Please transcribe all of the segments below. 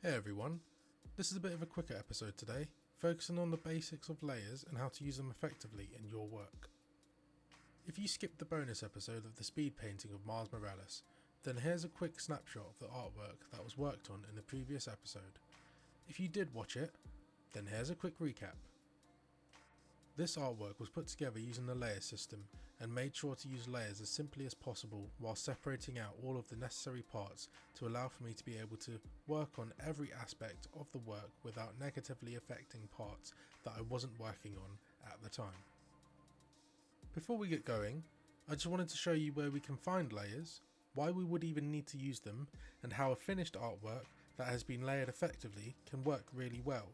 Hey everyone, this is a bit of a quicker episode today, focusing on the basics of layers and how to use them effectively in your work. If you skipped the bonus episode of the speed painting of Mars Morales, then here's a quick snapshot of the artwork that was worked on in the previous episode. If you did watch it, then here's a quick recap. This artwork was put together using the layer system and made sure to use layers as simply as possible while separating out all of the necessary parts to allow for me to be able to work on every aspect of the work without negatively affecting parts that I wasn't working on at the time. Before we get going, I just wanted to show you where we can find layers, why we would even need to use them, and how a finished artwork that has been layered effectively can work really well.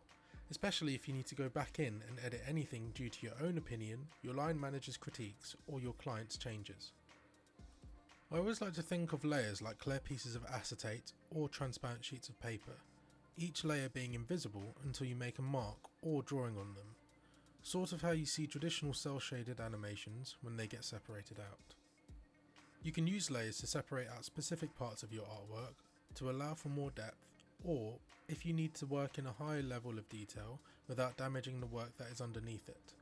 Especially if you need to go back in and edit anything due to your own opinion, your line manager's critiques, or your client's changes. I always like to think of layers like clear pieces of acetate or transparent sheets of paper, each layer being invisible until you make a mark or drawing on them, sort of how you see traditional cel shaded animations when they get separated out. You can use layers to separate out specific parts of your artwork to allow for more depth, or if you need to work in a higher level of detail without damaging the work that is underneath it,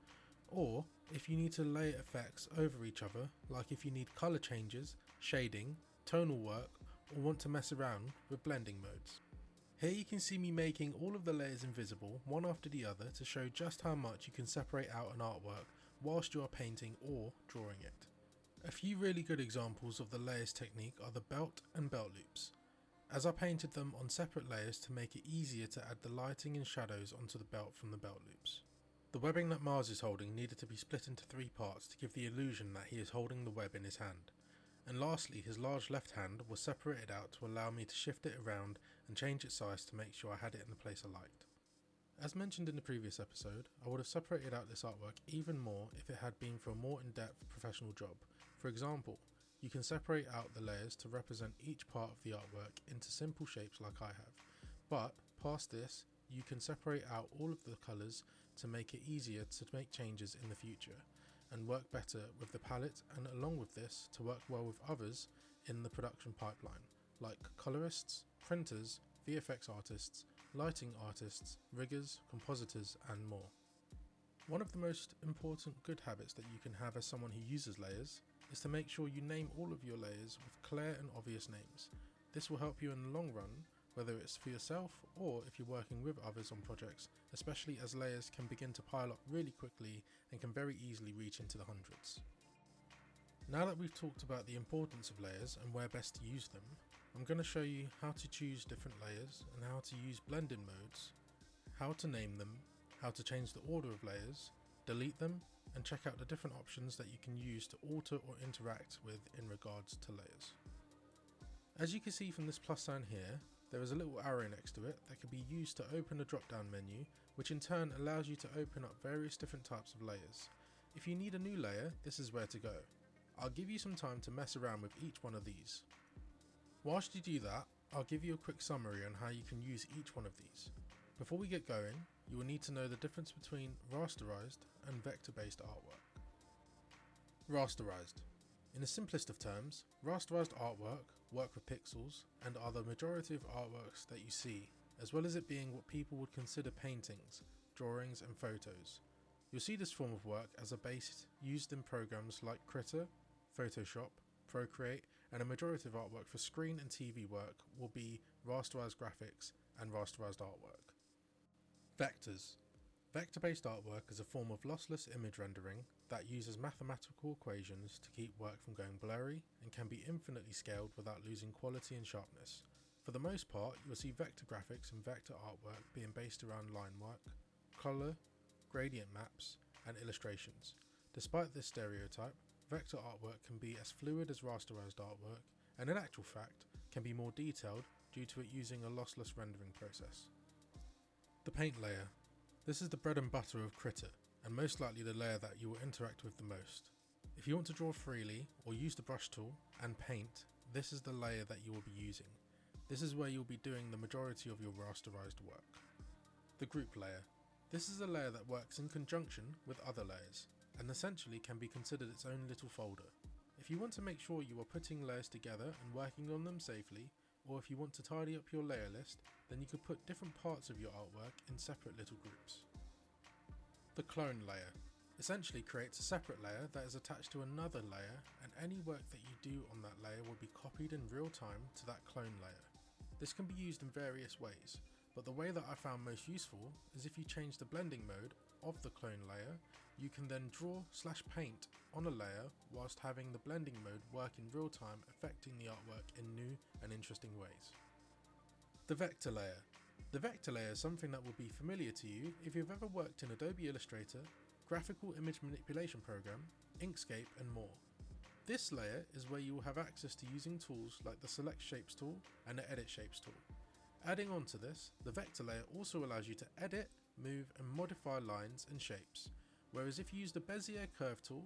or if you need to layer effects over each other, like if you need colour changes, shading, tonal work, or want to mess around with blending modes. Here you can see me making all of the layers invisible one after the other to show just how much you can separate out an artwork whilst you are painting or drawing it. A few really good examples of the layers technique are the belt and belt loops, as I painted them on separate layers to make it easier to add the lighting and shadows onto the belt from the belt loops. The webbing that Mars is holding needed to be split into 3 parts to give the illusion that he is holding the web in his hand. And lastly, his large left hand was separated out to allow me to shift it around and change its size to make sure I had it in the place I liked. As mentioned in the previous episode, I would have separated out this artwork even more if it had been for a more in-depth professional job. For example, you can separate out the layers to represent each part of the artwork into simple shapes like I have, but past this, you can separate out all of the colours to make it easier to make changes in the future and work better with the palette, and along with this to work well with others in the production pipeline, like colorists, printers, VFX artists, lighting artists, riggers, compositors and more. One of the most important good habits that you can have as someone who uses layers is to make sure you name all of your layers with clear and obvious names. This will help you in the long run, whether it's for yourself or if you're working with others on projects, especially as layers can begin to pile up really quickly and can very easily reach into the hundreds. Now that we've talked about the importance of layers and where best to use them, I'm going to show you how to choose different layers and how to use blend-in modes, how to name them, how to change the order of layers, delete them, and check out the different options that you can use to alter or interact with in regards to layers. As you can see from this plus sign here, there is a little arrow next to it that can be used to open a drop down menu, which in turn allows you to open up various different types of layers. If you need a new layer, this is where to go. I'll give you some time to mess around with each one of these. Whilst you do that, I'll give you a quick summary on how you can use each one of these. Before we get going, you will need to know the difference between rasterized and vector-based artwork. Rasterized. In the simplest of terms, rasterized artwork work with pixels and are the majority of artworks that you see, as well as it being what people would consider paintings, drawings and photos. You'll see this form of work as a base used in programs like Krita, Photoshop, Procreate, and a majority of artwork for screen and TV work will be rasterized graphics and rasterized artwork. Vectors. Vector-based artwork is a form of lossless image rendering that uses mathematical equations to keep work from going blurry and can be infinitely scaled without losing quality and sharpness. For the most part, you'll see vector graphics and vector artwork being based around line work, colour, gradient maps, and illustrations. Despite this stereotype, vector artwork can be as fluid as rasterized artwork, and in actual fact, can be more detailed due to it using a lossless rendering process. The paint layer. This is the bread and butter of Krita, and most likely the layer that you will interact with the most. If you want to draw freely, or use the brush tool, and paint, this is the layer that you will be using. This is where you'll be doing the majority of your rasterized work. The group layer. This is a layer that works in conjunction with other layers, and essentially can be considered its own little folder. If you want to make sure you are putting layers together and working on them safely, or if you want to tidy up your layer list, then you could put different parts of your artwork in separate little groups. The clone layer essentially creates a separate layer that is attached to another layer, and any work that you do on that layer will be copied in real time to that clone layer. This can be used in various ways, but the way that I found most useful is if you change the blending mode of the clone layer, you can then draw/paint on a layer whilst having the blending mode work in real time, affecting the artwork in new and interesting ways. The vector layer. The vector layer is something that will be familiar to you if you've ever worked in Adobe Illustrator, graphical image manipulation program, Inkscape and more. This layer is where you will have access to using tools like the Select Shapes tool and the Edit Shapes tool. Adding on to this, the vector layer also allows you to edit, move and modify lines and shapes, whereas if you use the Bezier Curve tool,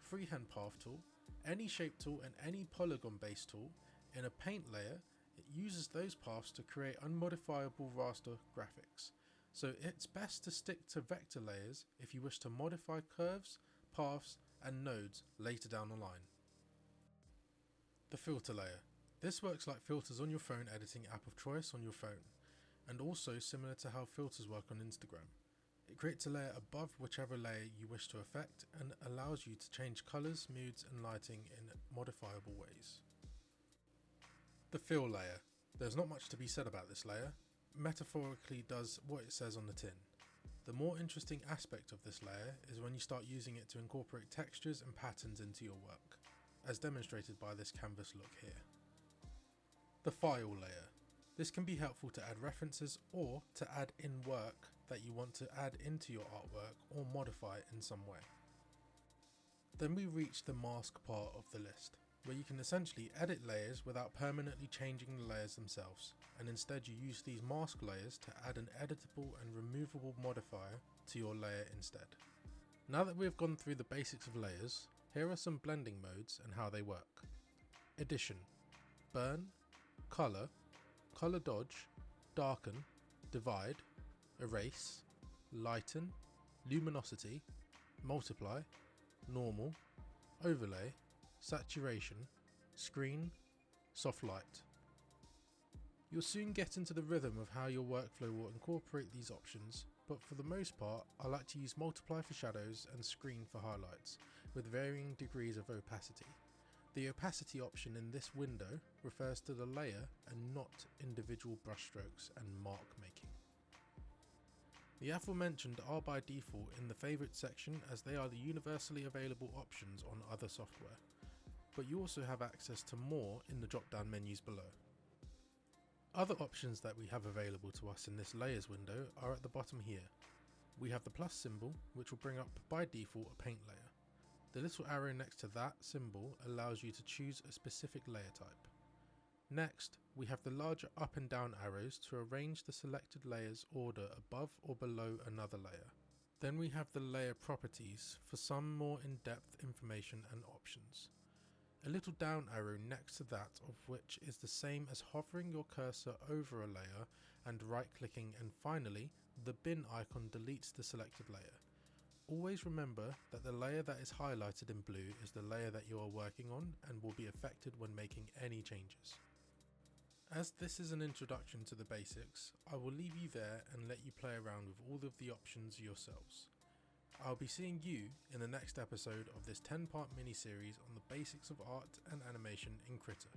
Freehand Path tool, any shape tool and any polygon based tool, in a paint layer it uses those paths to create unmodifiable raster graphics. So it's best to stick to vector layers if you wish to modify curves, paths and nodes later down the line. The filter layer. This works like filters on your phone editing app of choice on your phone, and also similar to how filters work on Instagram. It creates a layer above whichever layer you wish to affect and allows you to change colours, moods and lighting in modifiable ways. The fill layer. There's not much to be said about this layer. Metaphorically does what it says on the tin. The more interesting aspect of this layer is when you start using it to incorporate textures and patterns into your work, as demonstrated by this canvas look here. The file layer. This can be helpful to add references or to add in work that you want to add into your artwork or modify in some way. Then we reach the mask part of the list, where you can essentially edit layers without permanently changing the layers themselves, and instead you use these mask layers to add an editable and removable modifier to your layer instead. Now that we've gone through the basics of layers, here are some blending modes and how they work. Addition, burn, colour, colour dodge, darken, divide, erase, lighten, luminosity, multiply, normal, overlay, saturation, screen, soft light. You'll soon get into the rhythm of how your workflow will incorporate these options, but for the most part I like to use multiply for shadows and screen for highlights, with varying degrees of opacity. The opacity option in this window refers to the layer and not individual brushstrokes and mark making. The aforementioned are by default in the favourite section, as they are the universally available options on other software, but you also have access to more in the drop down menus below. Other options that we have available to us in this layers window are at the bottom here. We have the plus symbol, which will bring up by default a paint layer. The little arrow next to that symbol allows you to choose a specific layer type. Next, we have the larger up and down arrows to arrange the selected layer's order above or below another layer. Then we have the layer properties for some more in-depth information and options. A little down arrow next to that, of which is the same as hovering your cursor over a layer and right clicking, and finally the bin icon deletes the selected layer. Always remember that the layer that is highlighted in blue is the layer that you are working on and will be affected when making any changes. As this is an introduction to the basics, I will leave you there and let you play around with all of the options yourselves. I'll be seeing you in the next episode of this 10-part mini-series on the basics of art and animation in Krita.